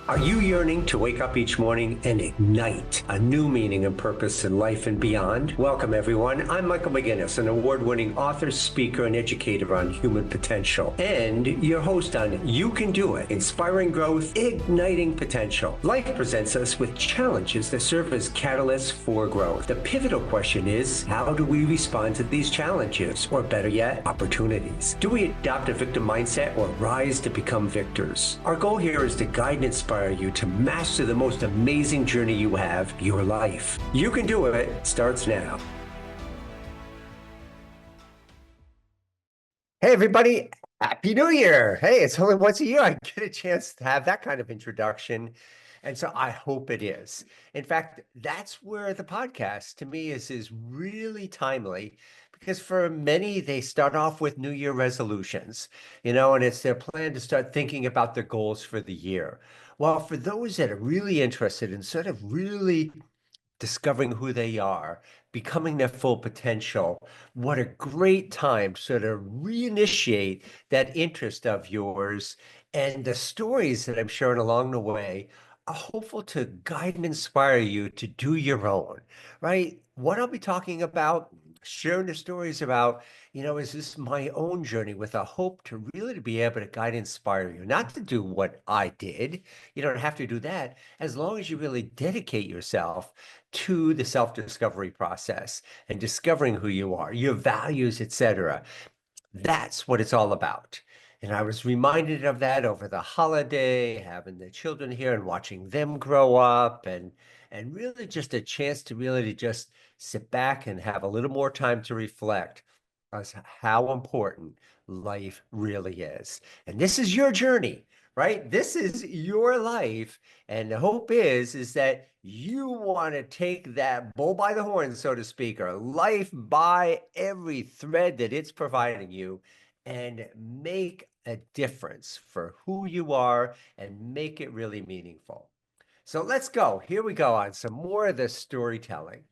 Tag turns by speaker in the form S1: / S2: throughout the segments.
S1: Are you yearning to wake up each morning and ignite a new meaning and purpose in life and beyond? Welcome, everyone. I'm Michael McGinnis, an award-winning author, speaker, and educator on human potential, and your host on You Can Do It, Inspiring Growth, Igniting Potential. Life presents us with challenges that serve as catalysts for growth. The pivotal question is, how do we respond to these challenges? Or better yet, opportunities. Do we adopt a victim mindset or rise to become victors? Our goal here is to guide and inspire you to master the most amazing journey you have, your life. You Can Do It starts now. Hey, everybody. Happy New Year. Hey, it's only once a year I get a chance to have that kind of introduction. And so I hope it is. In fact, that's where the podcast to me is really timely, because for many, they start off with New Year resolutions, and it's their plan to start thinking about their goals for the year. Well, for those that are really interested in sort of really discovering who they are, becoming their full potential, what a great time to sort of reinitiate that interest of yours. And the stories that I'm sharing along the way are hopeful to guide and inspire you to do your own, right? What I'll be talking about, sharing the stories about, is this my own journey with a hope to really be able to guide and inspire you, not to do what I did. You don't have to do that as long as you really dedicate yourself to the self-discovery process and discovering who you are, your values, etc. That's what it's all about. And I was reminded of that over the holiday, having the children here and watching them grow up, and really just a chance to really just sit back and have a little more time to reflect as how important life really is. And this is your journey, right? This is your life. And the hope is that you want to take that bull by the horn, so to speak, or life by every thread that it's providing you, and make a difference for who you are and make it really meaningful. So let's go. Here we go on some more of this storytelling.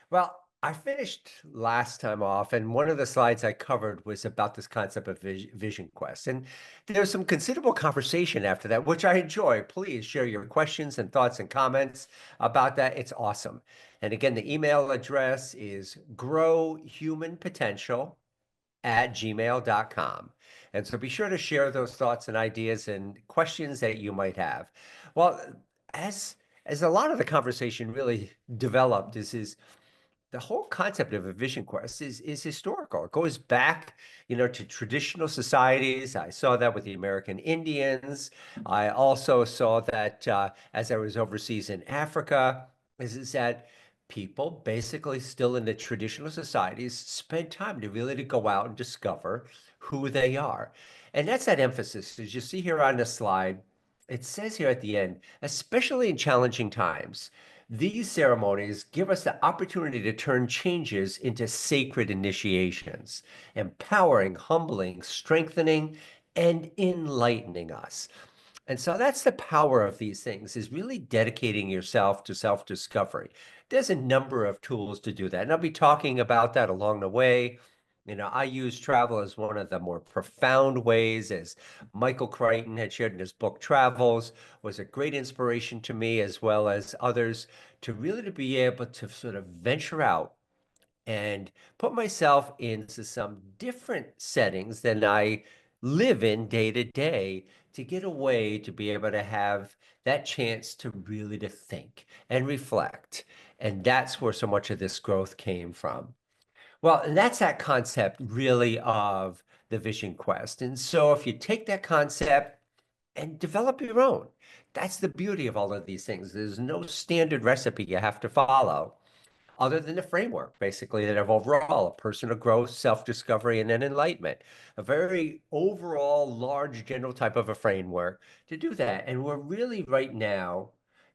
S1: Well, I finished last time off, and one of the slides I covered was about this concept of vision quest. And there's some considerable conversation after that, which I enjoy. Please share your questions and thoughts and comments about that. It's awesome. And again, the email address is growhumanpotential@gmail.com. And so be sure to share those thoughts and ideas and questions that you might have. Well, as as a lot of the conversation really developed, is the whole concept of a vision quest is historical. It goes back, to traditional societies. I saw that with the American Indians. I also saw that as I was overseas in Africa, is that people basically still in the traditional societies spend time to really to go out and discover who they are. And that's that emphasis. As you see here on the slide, it says here at the end, especially in challenging times, these ceremonies give us the opportunity to turn changes into sacred initiations, empowering, humbling, strengthening, and enlightening us. And so that's the power of these things, is really dedicating yourself to self-discovery. There's a number of tools to do that, and I'll be talking about that along the way. I use travel as one of the more profound ways, as Michael Crichton had shared in his book Travels, was a great inspiration to me as well as others, to really to be able to sort of venture out and put myself into some different settings than I live in day to day, to get away, to be able to have that chance to really to think and reflect. And that's where so much of this growth came from. Well, and that's that concept really of the vision quest. And so if you take that concept and develop your own, that's the beauty of all of these things. There's no standard recipe you have to follow, other than the framework, basically, that of overall a personal growth, self-discovery, and then enlightenment. A very overall, large, general type of a framework to do that. And we're really right now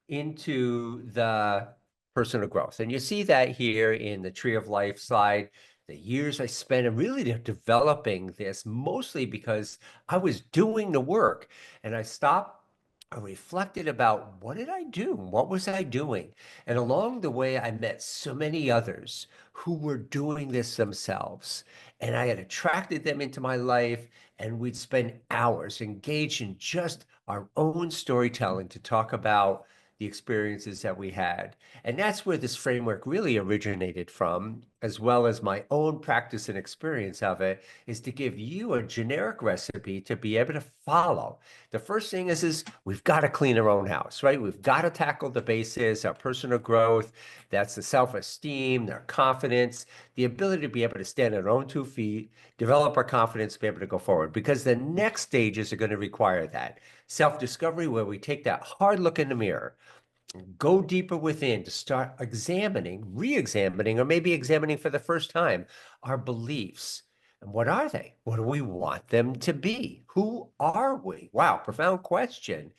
S1: into the personal growth. And you see that here in the Tree of Life slide, the years I spent in really developing this, mostly because I was doing the work and I stopped I reflected about what did I do? What was I doing? And along the way, I met so many others who were doing this themselves. And I had attracted them into my life, and we'd spend hours engaged in just our own storytelling to talk about the experiences that we had. And that's where this framework really originated from, as well as my own practice and experience of it, is to give you a generic recipe to be able to follow. The first thing is we've got to clean our own house, right? We've got to tackle the basis, our personal growth. That's the self-esteem, our confidence, the ability to be able to stand on our own 2 feet, develop our confidence to be able to go forward. Because the next stages are going to require that self-discovery, where we take that hard look in the mirror, go deeper within to start examining, re-examining, or maybe examining for the first time our beliefs. And what are they? What do we want them to be? Who are we? Wow, profound question.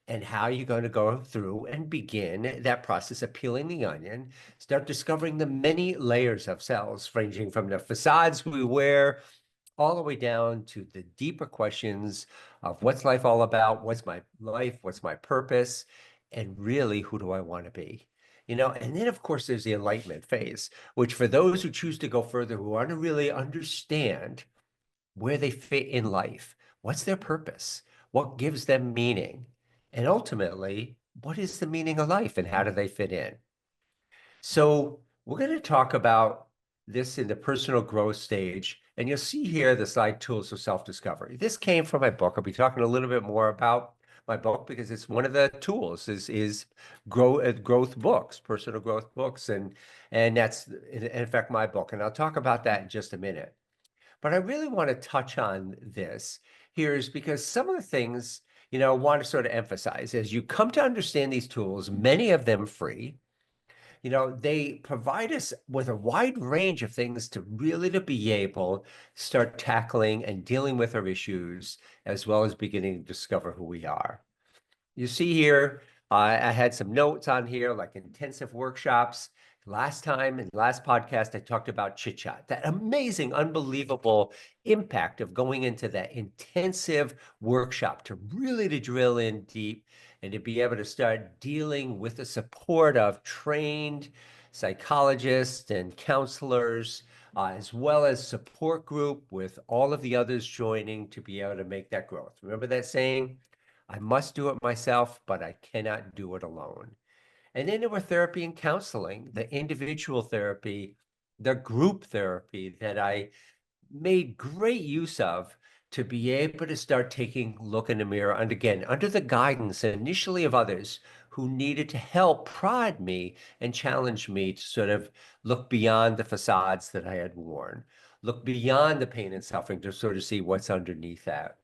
S1: And how are you going to go through and begin that process of peeling the onion, start discovering the many layers of selves, ranging from the facades we wear all the way down to the deeper questions of what's life all about? What's my life? What's my purpose? And really, who do I want to be? And then of course, there's the enlightenment phase, which for those who choose to go further, who want to really understand where they fit in life, what's their purpose? What gives them meaning? And ultimately, what is the meaning of life and how do they fit in? So we're going to talk about this in the personal growth stage. And you'll see here the slide tools of self-discovery. This came from my book. I'll be talking a little bit more about my book because it's one of the tools is growth books, personal growth books. And that's in fact my book. And I'll talk about that in just a minute. But I really want to touch on this here is because some of the things, I want to sort of emphasize as you come to understand these tools, many of them free, they provide us with a wide range of things to really to be able to start tackling and dealing with our issues, as well as beginning to discover who we are. You see here, I had some notes on here, like intensive workshops. Last time, in the last podcast, I talked about chit chat, that amazing, unbelievable impact of going into that intensive workshop to really to drill in deep and to be able to start dealing with the support of trained psychologists and counselors, as well as support group with all of the others joining to be able to make that growth. Remember that saying? I must do it myself, but I cannot do it alone. And then there were therapy and counseling, the individual therapy, the group therapy that I made great use of to be able to start taking a look in the mirror. And again, under the guidance initially of others who needed to help prod me and challenge me to sort of look beyond the facades that I had worn, look beyond the pain and suffering to sort of see what's underneath that.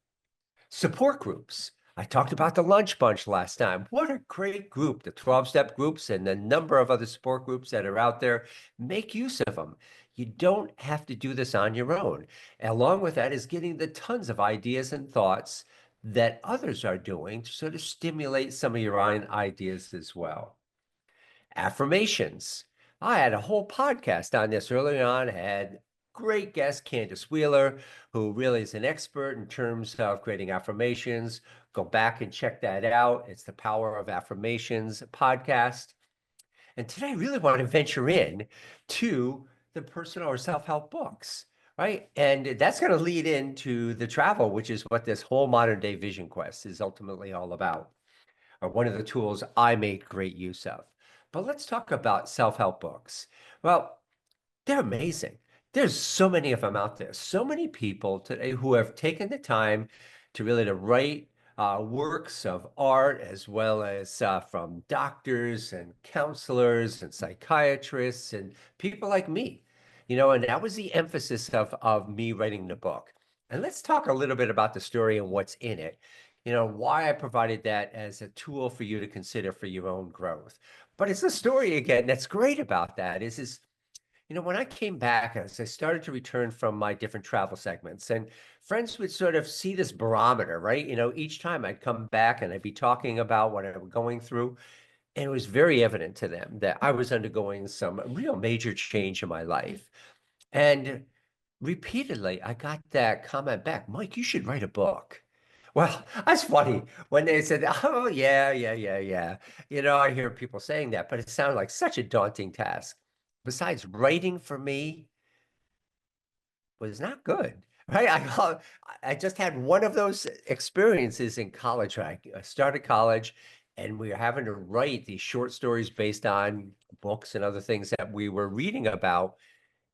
S1: Support groups. I talked about the lunch bunch last time. What a great group, the 12-step groups and the number of other support groups that are out there. Make use of them. You don't have to do this on your own. Along with that is getting the tons of ideas and thoughts that others are doing to sort of stimulate some of your own ideas as well. Affirmations. I had a whole podcast on this early on. I had great guest Candace Wheeler, who really is an expert in terms of creating affirmations. Go back and check that out. It's the Power of Affirmations podcast. And today I really want to venture in to the personal or self-help books, right? And that's going to lead into the travel, which is what this whole modern day vision quest is ultimately all about, or one of the tools I made great use of. But let's talk about self-help books. Well, they're amazing. There's so many of them out there. So many people today who have taken the time to really to write works of art, as well as from doctors and counselors and psychiatrists and people like me. And that was the emphasis of me writing the book. And let's talk a little bit about the story and what's in it. Why I provided that as a tool for you to consider for your own growth. But it's the story again that's great about that is when I came back, as I started to return from my different travel segments, and friends would sort of see this barometer, right? Each time I'd come back and I'd be talking about what I was going through, and it was very evident to them that I was undergoing some real major change in my life. And repeatedly, I got that comment back, Mike, you should write a book. Well, that's funny when they said, "Oh, yeah, yeah, yeah, yeah." I hear people saying that, but it sounded like such a daunting task. Besides, writing for me was not good, right? I just had one of those experiences in college. I started college, and we were having to write these short stories based on books and other things that we were reading about.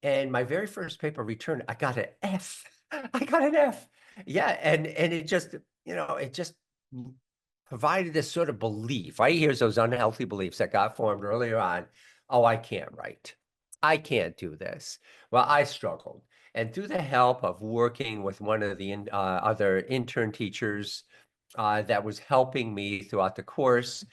S1: And my very first paper return, I got an F. I got an F. Yeah, and it just provided this sort of belief, right? Here's those unhealthy beliefs that got formed earlier on. Oh, I can't write. I can't do this. Well, I struggled. And through the help of working with one of the other intern teachers that was helping me throughout the course,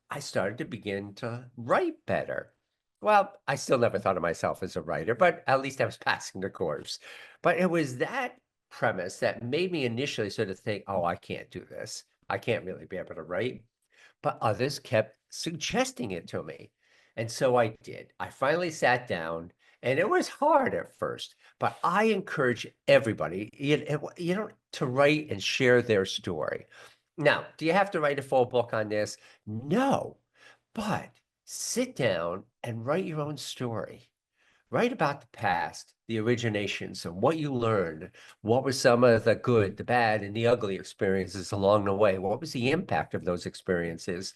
S1: I started to begin to write better. Well, I still never thought of myself as a writer, but at least I was passing the course. But it was that premise that made me initially sort of think, oh, I can't do this. I can't really be able to write. But others kept suggesting it to me. And so I did. I finally sat down, and it was hard at first, but I encourage everybody, to write and share their story. Now, do you have to write a full book on this? No, but sit down and write your own story. Write about the past, the originations, and what you learned. What were some of the good, the bad, and the ugly experiences along the way? What was the impact of those experiences?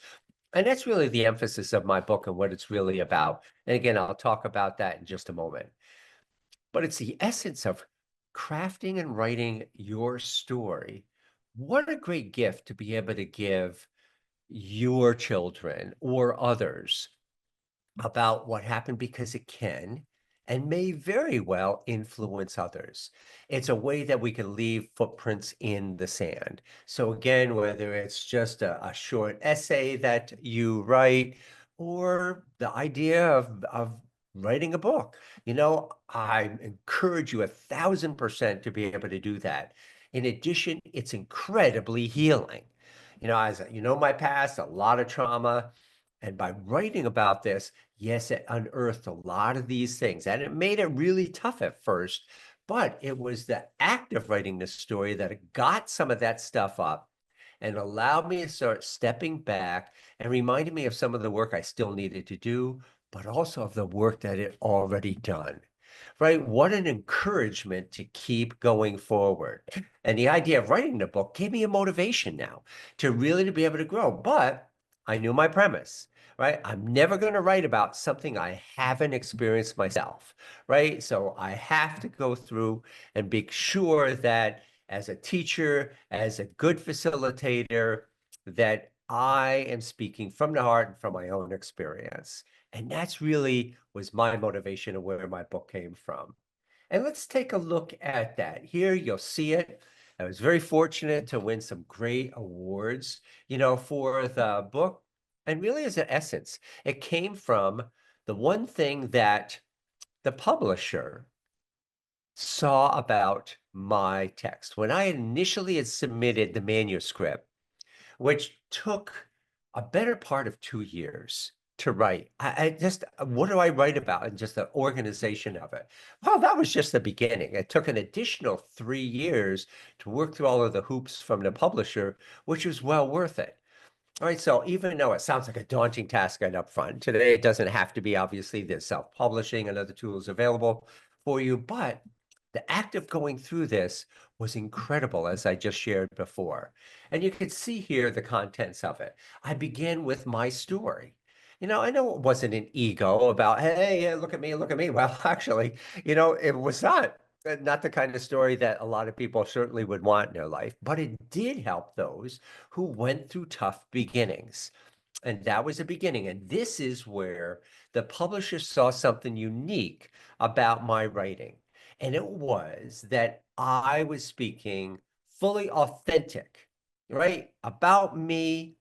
S1: And that's really the emphasis of my book and what it's really about. And again, I'll talk about that in just a moment. But it's the essence of crafting and writing your story. What a great gift to be able to give your children or others about what happened, because it can and may very well influence others. It's a way that we can leave footprints in the sand. So again, whether it's just a short essay that you write or the idea of writing a book, I encourage you 1,000% to be able to do that. In addition, it's incredibly healing. As my past, a lot of trauma. And by writing about this, yes, it unearthed a lot of these things, and it made it really tough at first, but it was the act of writing this story that got some of that stuff up and allowed me to start stepping back and reminded me of some of the work I still needed to do, but also of the work that it already done. Right? What an encouragement to keep going forward. And the idea of writing the book gave me a motivation now to really to be able to grow. But I knew my premise, right? I'm never going to write about something I haven't experienced myself, right? So I have to go through and be sure that as a teacher, as a good facilitator, that I am speaking from the heart and from my own experience. And that's really was my motivation and where my book came from. And let's take a look at that. Here you'll see it. I was very fortunate to win some great awards, for the book. And really, as an essence, it came from the one thing that the publisher saw about my text. When I initially had submitted the manuscript, which took a better part of 2 years to write. I just, what do I write about? And just the organization of it. Well, that was just the beginning. It took an additional 3 years to work through all of the hoops from the publisher, which was well worth it. All right, so even though it sounds like a daunting task right up front, today it doesn't have to be. Obviously, there's self-publishing and other tools available for you, but the act of going through this was incredible, as I just shared before. And you can see here the contents of it. I began with my story. I know it wasn't an ego about, hey, look at me, look at me. Well, actually, it was not the kind of story that a lot of people certainly would want in their life, but it did help those who went through tough beginnings. And that was the beginning. And this is where the publisher saw something unique about my writing. And it was that I was speaking fully authentic, right? About me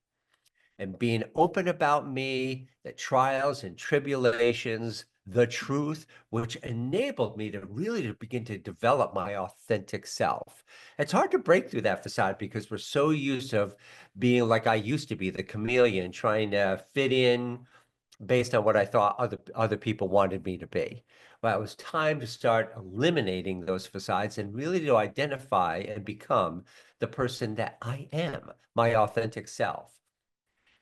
S1: and being open about me, the trials and tribulations, the truth, which enabled me to really to begin to develop my authentic self. It's hard to break through that facade because we're so used to being like I used to be, the chameleon, trying to fit in based on what I thought other people wanted me to be. Well, it was time to start eliminating those facades and really to identify and become the person that I am, my authentic self.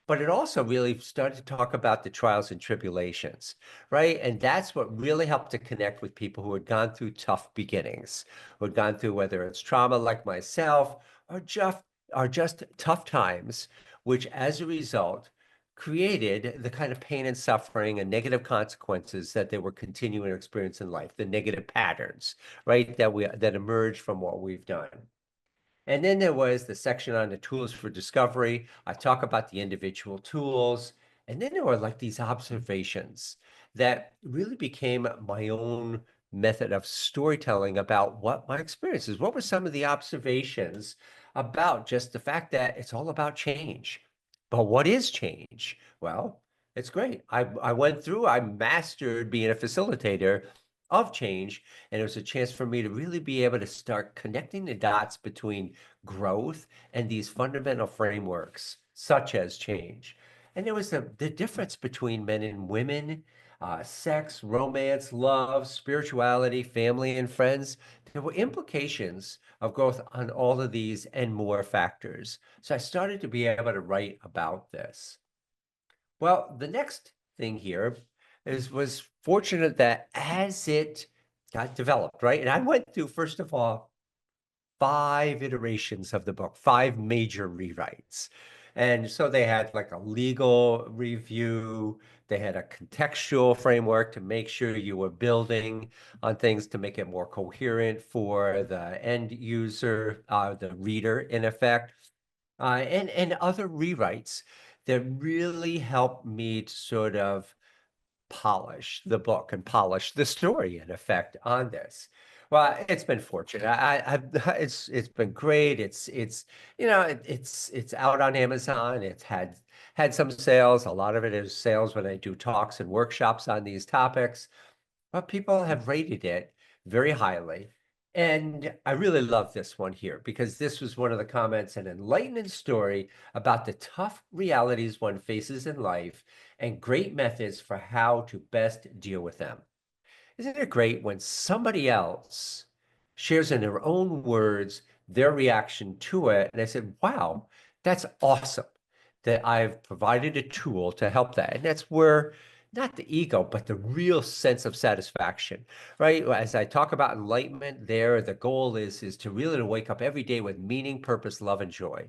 S1: But it also really started to talk about the trials and tribulations, right? And that's what really helped to connect with people who had gone through tough beginnings, who had gone through whether it's trauma like myself or just tough times, which as a result created the kind of pain and suffering and negative consequences that they were continuing to experience in life, the negative patterns, right, that emerge from what we've done. And then there was the section on the tools for discovery. I talk about the individual tools. And then there were like these observations that really became my own method of storytelling about what my experiences. What were some of the observations about just the fact that it's all about change? But what is change? Well, it's great. I mastered being a facilitator of change, and it was a chance for me to really be able to start connecting the dots between growth and these fundamental frameworks, such as change. And there was the difference between men and women, sex, romance, love, spirituality, family, and friends. There were implications of growth on all of these and more factors. So I started to be able to write about this. Well, the next thing here was fortunate that as it got developed, right? And I went through, first of all, 5 iterations of the book, 5 major rewrites. And so they had like a legal review, they had a contextual framework to make sure you were building on things to make it more coherent for the end user, the reader, in effect, and other rewrites that really helped me to sort of polish the book and polish the story in effect on this. Well, it's been fortunate. It's been great. It's out on Amazon. It's had some sales. A lot of it is sales when I do talks and workshops on these topics, but people have rated it very highly. And I really love this one here because this was one of the comments, an enlightening story about the tough realities one faces in life and great methods for how to best deal with them. Isn't it great when somebody else shares in their own words their reaction to it? And I said, wow, that's awesome that I've provided a tool to help that. And that's where not the ego, but the real sense of satisfaction, right? As I talk about enlightenment there, the goal is to really wake up every day with meaning, purpose, love, and joy.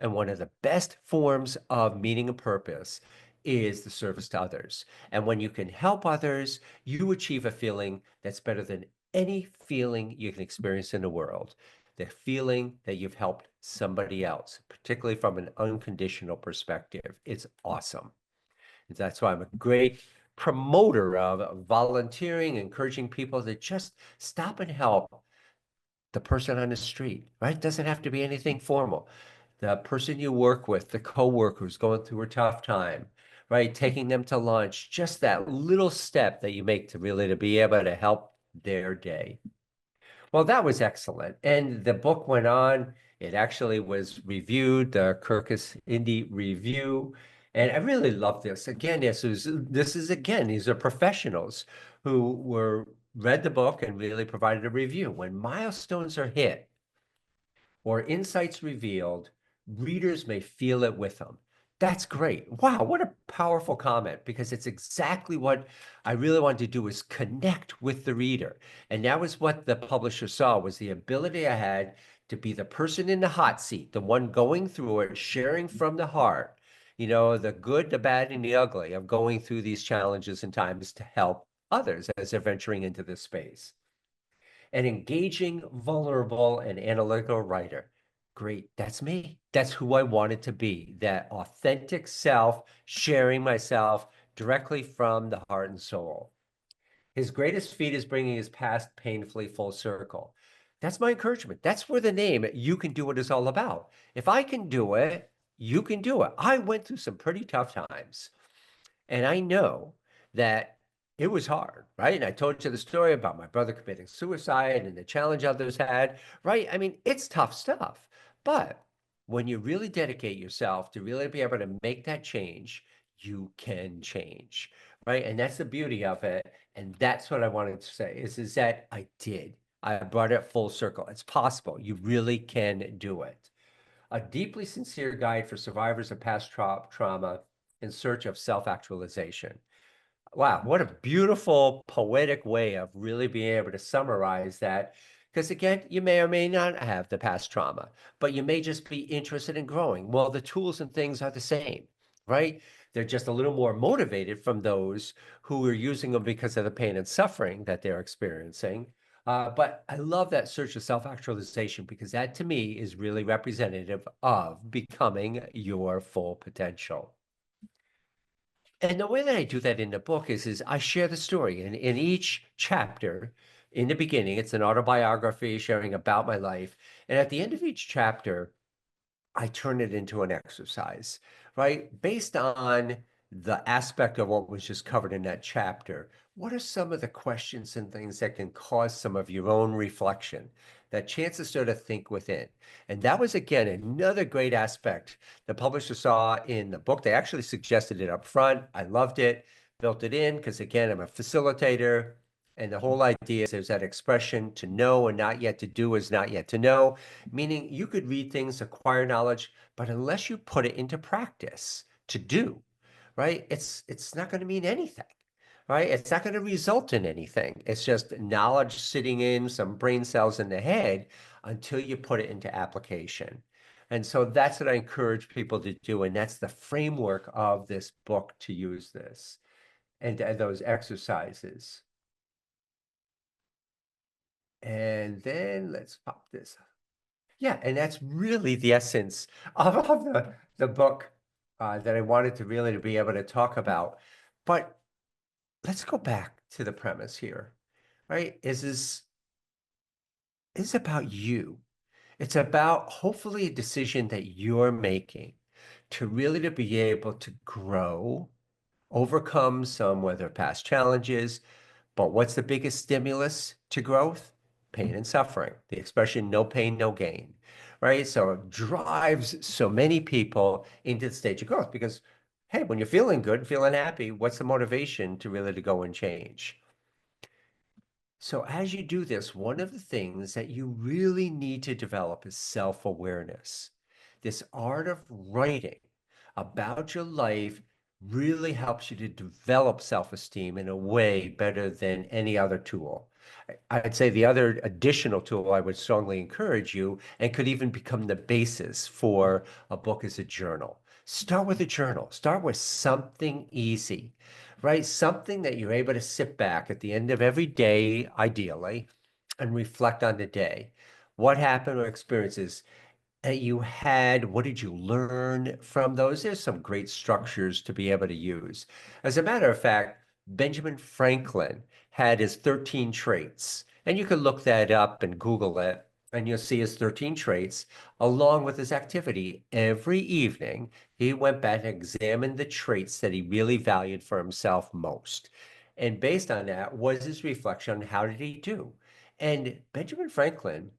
S1: And one of the best forms of meaning and purpose is the service to others. And when you can help others, you achieve a feeling that's better than any feeling you can experience in the world. The feeling that you've helped somebody else, particularly from an unconditional perspective. It's awesome. And that's why I'm a great promoter of volunteering, encouraging people to just stop and help the person on the street, right? Doesn't have to be anything formal. The person you work with, the coworker who's going through a tough time, right? Taking them to lunch, just that little step that you make to really to be able to help their day. Well, that was excellent. And the book went on. It actually was reviewed, the Kirkus Indie Review. And I really love this. Again, this is again, these are professionals who were read the book and really provided a review. When milestones are hit, or insights revealed, readers may feel it with them. That's great. Wow, what a powerful comment because it's exactly what I really wanted to do is connect with the reader. And that was what the publisher saw was the ability I had to be the person in the hot seat, the one going through it, sharing from the heart, the good, the bad, and the ugly of going through these challenges and times to help others as they're venturing into this space. An engaging, vulnerable, and analytical writer. Great. That's me. That's who I wanted to be. That authentic self, sharing myself directly from the heart and soul. His greatest feat is bringing his past painfully full circle. That's my encouragement. That's where the name You Can Do It is all about. If I can do it, you can do it. I went through some pretty tough times. And I know that it was hard, right? And I told you the story about my brother committing suicide and the challenge others had, right? I mean, it's tough stuff. But when you really dedicate yourself to really be able to make that change, you can change, right? And that's the beauty of it. And that's what I wanted to say is that I did. I brought it full circle. It's possible. You really can do it. A deeply sincere guide for survivors of past trauma in search of self-actualization. Wow, what a beautiful poetic way of really being able to summarize that. Because again, you may or may not have the past trauma, but you may just be interested in growing. Well, the tools and things are the same, right? They're just a little more motivated from those who are using them because of the pain and suffering that they're experiencing. But I love that search of self-actualization because that to me is really representative of becoming your full potential. And the way that I do that in the book is I share the story. And in each chapter, in the beginning, it's an autobiography sharing about my life. And at the end of each chapter, I turn it into an exercise, right? Based on the aspect of what was just covered in that chapter, what are some of the questions and things that can cause some of your own reflection, that chance to sort of think within? And that was, again, another great aspect the publisher saw in the book. They actually suggested it up front. I loved it, built it in, because again, I'm a facilitator. And the whole idea is there's that expression to know and not yet to do is not yet to know, meaning you could read things, acquire knowledge, but unless you put it into practice to do, right? It's not going to mean anything, right? It's not going to result in anything. It's just knowledge sitting in some brain cells in the head until you put it into application. And so that's what I encourage people to do. And that's the framework of this book to use this and those exercises. And then let's pop this. Yeah, and that's really the essence of the book that I wanted to really to be able to talk about. But let's go back to the premise here, right? Is about you. It's about hopefully a decision that you're making to really to be able to grow, overcome some whether past challenges, but what's the biggest stimulus to growth? Pain and suffering. The expression no pain, no gain, right? So it drives so many people into the stage of growth because, hey, when you're feeling good, feeling happy, what's the motivation to really to go and change? So as you do this, one of the things that you really need to develop is self-awareness. This art of writing about your life really helps you to develop self-esteem in a way better than any other tool. I'd say the other additional tool I would strongly encourage you and could even become the basis for a book is a journal. Start with a journal. Start with something easy, right? Something that you're able to sit back at the end of every day, ideally, and reflect on the day. What happened or experiences that you had? What did you learn from those? There's some great structures to be able to use. As a matter of fact, Benjamin Franklin had his 13 traits, and you can look that up and Google it, and you'll see his 13 traits along with his activity. Every evening, he went back and examined the traits that he really valued for himself most. And based on that was his reflection on how did he do? And Benjamin Franklin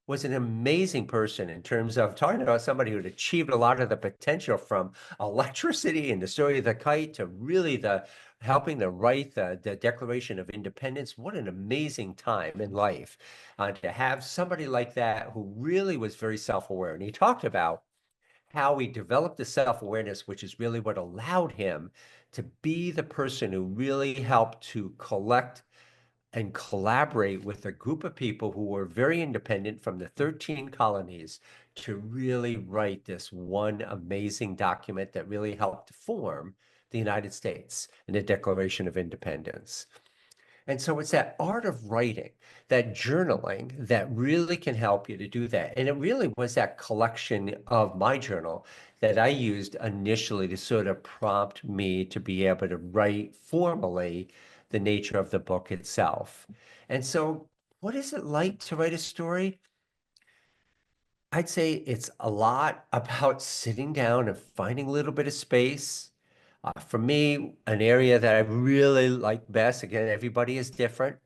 S1: was an amazing person in terms of talking about somebody who had achieved a lot of the potential from electricity and the story of the kite to really the helping to write the Declaration of Independence. What an amazing time in life to have somebody like that who really was very self-aware. And he talked about how he developed the self-awareness, which is really what allowed him to be the person who really helped to collect and collaborate with a group of people who were very independent from the 13 colonies to really write this one amazing document that really helped form the United States and the Declaration of Independence. And so it's that art of writing, that journaling that really can help you to do that. And it really was that collection of my journal that I used initially to sort of prompt me to be able to write formally the nature of the book itself. And so, what is it like to write a story? I'd say it's a lot about sitting down and finding a little bit of space. For me, an area that I really like best, again, everybody is different.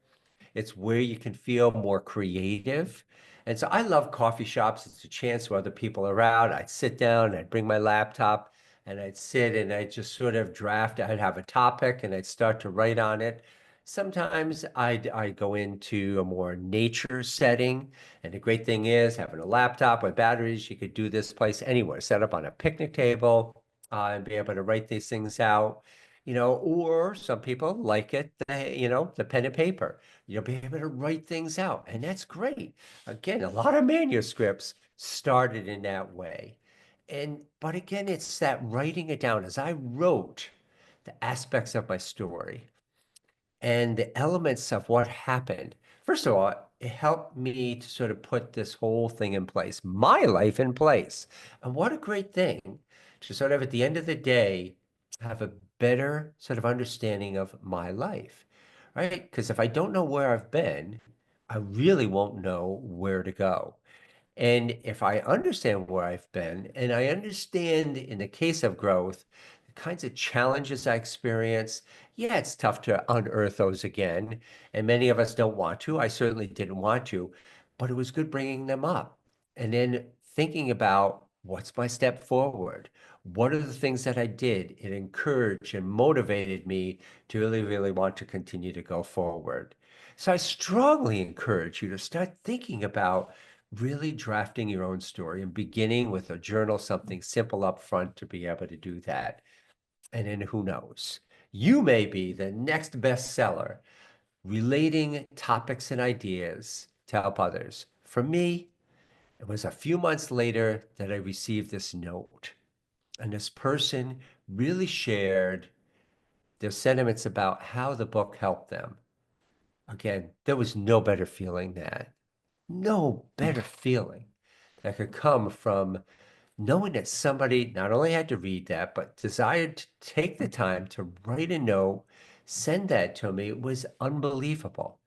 S1: It's where you can feel more creative. And so I love coffee shops. It's a chance where other people are out. I'd sit down, I'd bring my laptop, and I'd sit and I'd just sort of draft. I'd have a topic and I'd start to write on it. Sometimes I'd go into a more nature setting. And the great thing is having a laptop with batteries, you could do this place anywhere, set up on a picnic table, and be able to write these things out. Or some people like it, the pen and paper. You'll be able to write things out, and that's great. Again, a lot of manuscripts started in that way. But again, it's that writing it down. As I wrote the aspects of my story and the elements of what happened, first of all, it helped me to sort of put this whole thing in place, my life in place. And what a great thing to sort of, at the end of the day, have a better sort of understanding of my life, right? Because if I don't know where I've been, I really won't know where to go. And if I understand where I've been, and I understand in the case of growth, the kinds of challenges I experience, yeah, it's tough to unearth those again. And many of us don't want to. I certainly didn't want to, but it was good bringing them up. And then thinking about what's my step forward? What are the things that I did? It encouraged and motivated me to really, really want to continue to go forward. So I strongly encourage you to start thinking about really drafting your own story and beginning with a journal, something simple up front to be able to do that. And then who knows? You may be the next bestseller relating topics and ideas to help others. For me, it was a few months later that I received this note. And this person really shared their sentiments about how the book helped them. Again, there was no better feeling than that. No better feeling that could come from knowing that somebody not only had to read that, but desired to take the time to write a note, send that to me. It was unbelievable.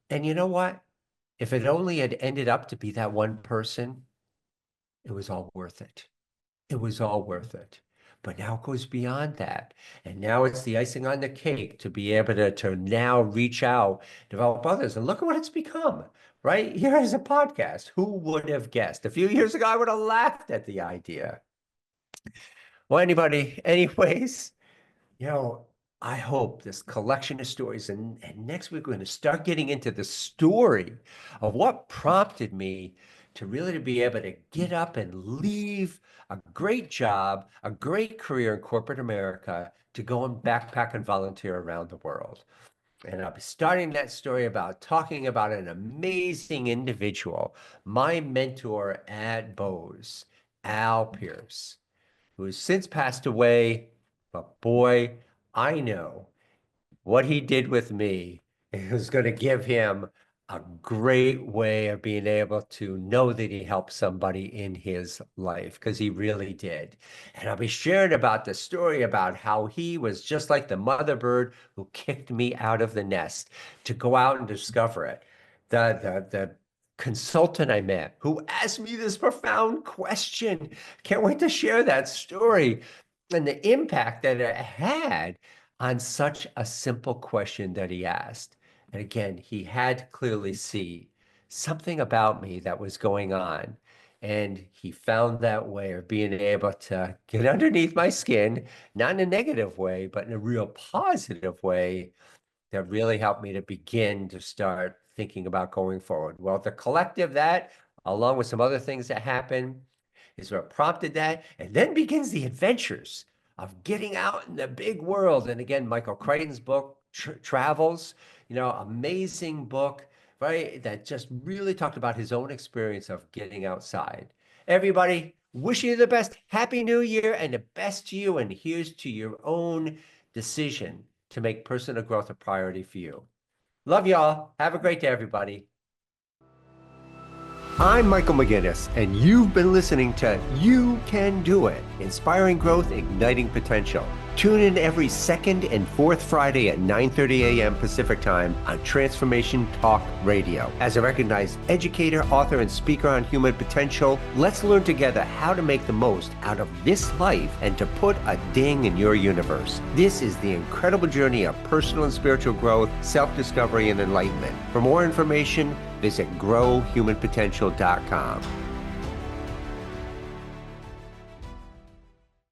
S1: And you know what? If it only had ended up to be that one person, it was all worth it. It was all worth it. But now it goes beyond that. And now it's the icing on the cake to be able to now reach out, develop others. And look at what it's become, right? Here is a podcast. Who would have guessed? A few years ago, I would have laughed at the idea. Well, anyways, you know, I hope this collection of stories, and next week we're going to start getting into the story of what prompted me to really be able to get up and leave a great job, a great career in corporate America to go and backpack and volunteer around the world. And I'll be starting that story about talking about an amazing individual, my mentor at Bose, Al Pierce, who has since passed away. But boy, I know what he did with me is going to give him a great way of being able to know that he helped somebody in his life, because he really did. And I'll be sharing about the story about how he was just like the mother bird who kicked me out of the nest to go out and discover it. The consultant I met who asked me this profound question. Can't wait to share that story and the impact that it had on such a simple question that he asked. And again, he had to clearly see something about me that was going on. And he found that way of being able to get underneath my skin, not in a negative way, but in a real positive way that really helped me to begin to start thinking about going forward. Well, the collective that, along with some other things that happened, is what prompted that. And then begins the adventures of getting out in the big world. And again, Michael Crichton's book, Travels, amazing book, right? That just really talked about his own experience of getting outside. Everybody, wish you the best. Happy New Year and the best to you. And here's to your own decision to make personal growth a priority for you. Love y'all. Have a great day, everybody. I'm Michael McGinnis, and you've been listening to You Can Do It, Inspiring Growth, Igniting Potential. Tune in every second and fourth Friday at 9:30 a.m. Pacific Time on Transformation Talk Radio. As a recognized educator, author, and speaker on human potential, let's learn together how to make the most out of this life and to put a ding in your universe. This is the incredible journey of personal and spiritual growth, self-discovery, and enlightenment. For more information, visit growhumanpotential.com.